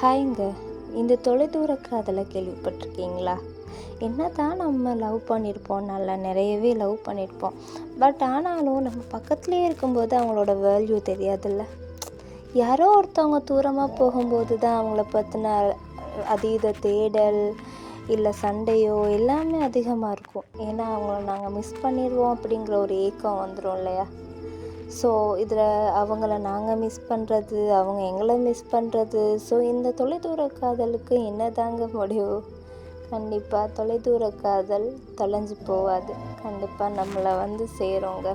ஹாய்ங்க. இந்த தொலைதூர காதலை கேள்விப்பட்டிருக்கீங்களா? என்னதான் நம்ம லவ் பண்ணியிருப்போம், நல்லா நிறையவே லவ் பண்ணியிருப்போம். பட் ஆனாலும் நம்ம பக்கத்துலேயே இருக்கும்போது அவங்களோட வேல்யூ தெரியாதுல்ல. யாரோ ஒருத்தவங்க தூரமாக போகும்போது தான் அவங்கள பற்றின அதீத தேடல் இல்லை சண்டையோ எல்லாமே அதிகமாக இருக்கும். ஏன்னா அவங்கள நாங்கள் மிஸ் பண்ணிடுவோம் அப்படிங்கிற ஒரு ஏக்கம் வந்துடும் இல்லையா? ஸோ இதில் அவங்கள நாங்கள் மிஸ் பண்ணுறது, அவங்க எங்களை மிஸ் பண்ணுறது. ஸோ இந்த தொலைதூர காதலுக்கு என்ன தாங்க முடிவு? கண்டிப்பாக தொலைதூர காதல் தொலைஞ்சு போகாது. கண்டிப்பாக நம்மளை வந்து சேருங்க.